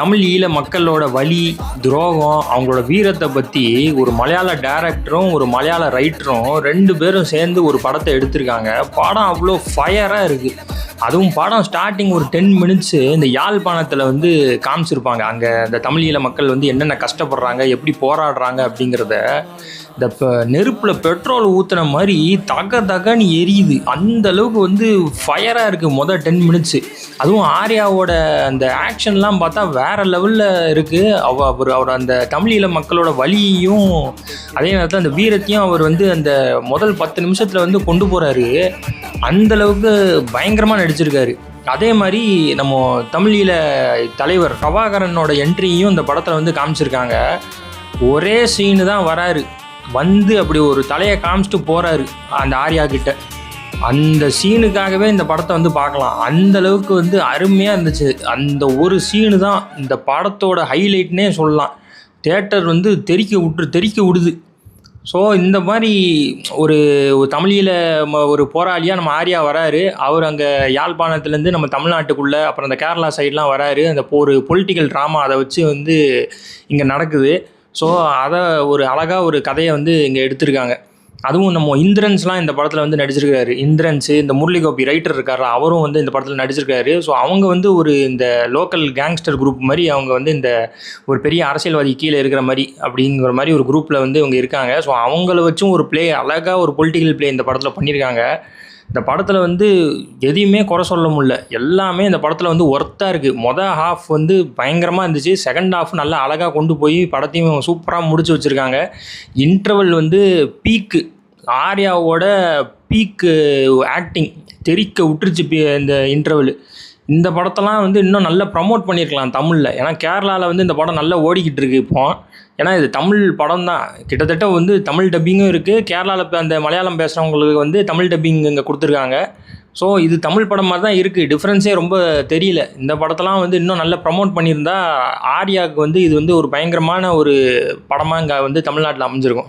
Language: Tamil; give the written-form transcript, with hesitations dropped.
தமிழ் ஈழ மக்களோட வலி, துரோகம், அவங்களோட வீரத்தை பற்றி ஒரு மலையாள டைரக்டரும் ஒரு மலையாள ரைட்டரும் 2 பேரும் சேர்ந்து ஒரு படத்தை எடுத்திருக்காங்க. படம் அவ்வளோ ஃபயராக இருக்குது. அதுவும் படம் ஸ்டார்டிங் ஒரு 10 மினிட்ஸு இந்த யாழ்ப்பாணத்தில் வந்து காமிச்சிருப்பாங்க. அங்கே இந்த தமிழ் ஈழ மக்கள் வந்து என்னென்ன கஷ்டப்படுறாங்க, எப்படி போராடுறாங்க அப்படிங்கிறத இந்த நெருப்பில் பெட்ரோல் ஊற்றுன மாதிரி தகன்னு எரியுது. அந்த அளவுக்கு வந்து ஃபயராக இருக்குது மொதல் 10 மினிட்ஸு. அதுவும் ஆர்யாவோட அந்த ஆக்ஷன்லாம் பார்த்தா வேறு லெவலில் இருக்குது. அவர் அந்த தமிழ் ஈழ மக்களோட வலியையும் அதே நேரத்தில் அந்த வீரத்தையும் அவர் வந்து அந்த முதல் 10 நிமிஷத்தில் வந்து கொண்டு போகிறாரு. அந்தளவுக்கு பயங்கரமாக நடிச்சிருக்காரு. அதே மாதிரி நம்ம தமிழ் ஈழ தலைவர் பிரபாகரனோட என்ட்ரியும் இந்த படத்தில் வந்து காமிச்சிருக்காங்க. ஒரே சீனு தான் வராரு, வந்து அப்படி ஒரு தலையை காமிச்சிட்டு போகிறாரு அந்த ஆர்யா கிட்ட. அந்த சீனுக்காகவே இந்த படத்தை வந்து பார்க்கலாம். அந்த அளவுக்கு வந்து அருமையாக இருந்துச்சு. அந்த ஒரு சீனு தான் இந்த படத்தோட ஹைலைட்னே சொல்லலாம். தியேட்டர் வந்து தெறிக்க விடுது. ஸோ இந்த மாதிரி ஒரு தமிழில் ஒரு போராளியாக நம்ம ஆர்யா வராரு. அவர் அங்கே யாழ்ப்பாணத்துலேருந்து நம்ம தமிழ்நாட்டுக்குள்ளே அப்புறம் அந்த கேரளா சைட்லாம் வராரு. அந்த ஒரு பொலிட்டிக்கல் ட்ராமா அதை வச்சு வந்து இங்கே நடக்குது. ஸோ அதை ஒரு அழகாக ஒரு கதையை வந்து இங்கே எடுத்திருக்காங்க. அதுவும் நம்ம இந்திரன்ஸ்லாம் இந்த படத்தில் வந்து நடிச்சிருக்காரு. இந்திரன்ஸு, இந்த முரளிகோபி ரைட்டர் இருக்காரு, அவரும் வந்து இந்த படத்தில் நடிச்சிருக்காரு. ஸோ அவங்க வந்து ஒரு இந்த லோக்கல் கேங்ஸ்டர் குரூப் மாதிரி அவங்க வந்து இந்த ஒரு பெரிய அரசியல்வாதி கீழே இருக்கிற மாதிரி அப்படிங்கிற மாதிரி ஒரு குரூப்பில் வந்து இவங்க இருக்காங்க. ஸோ அவங்கள வச்சும் ஒரு அழகாக ஒரு பொலிட்டிக்கல் ப்ளே இந்த படத்தில் பண்ணியிருக்காங்க. இந்த படத்தில் வந்து எதையுமே குறை சொல்ல முடியல. எல்லாமே இந்த படத்தில் வந்து ஒர்த்தாக இருக்குது. மொதல் ஹாஃப் வந்து பயங்கரமாக இருந்துச்சு. செகண்ட் ஹாஃப் நல்லா அழகாக கொண்டு போய் படத்தையும் சூப்பராக முடிச்சு வச்சுருக்காங்க. இன்டர்வல் வந்து பீக்கு, ஆர்யாவோட பீக்கு ஆக்டிங் தெறிக்க விட்டுருச்சு இந்த இன்டர்வல். இந்த படத்தெல்லாம் வந்து இன்னும் நல்லா ப்ரமோட் பண்ணியிருக்கலாம் தமிழில். ஏன்னா கேரளாவில் வந்து இந்த படம் நல்லா ஓடிக்கிட்டு இருக்குது இப்போ. ஏன்னா இது தமிழ் படம் தான், கிட்டத்தட்ட வந்து தமிழ் டப்பிங்கும் இருக்குது. கேரளாவில் இப்போ அந்த மலையாளம் பேசுகிறவங்களுக்கு வந்து தமிழ் டப்பிங் இங்கே கொடுத்துருக்காங்க. ஸோ இது தமிழ் படம் மாதிரி தான் இருக்குது. டிஃப்ரென்ஸே ரொம்ப தெரியல. இந்த படத்தெல்லாம் வந்து இன்னும் நல்லா ப்ரமோட் பண்ணியிருந்தா ஆர்யாவுக்கு வந்து இது வந்து ஒரு பயங்கரமான ஒரு படமாக இங்கே வந்து தமிழ்நாட்டில் அமைஞ்சிருக்கும்.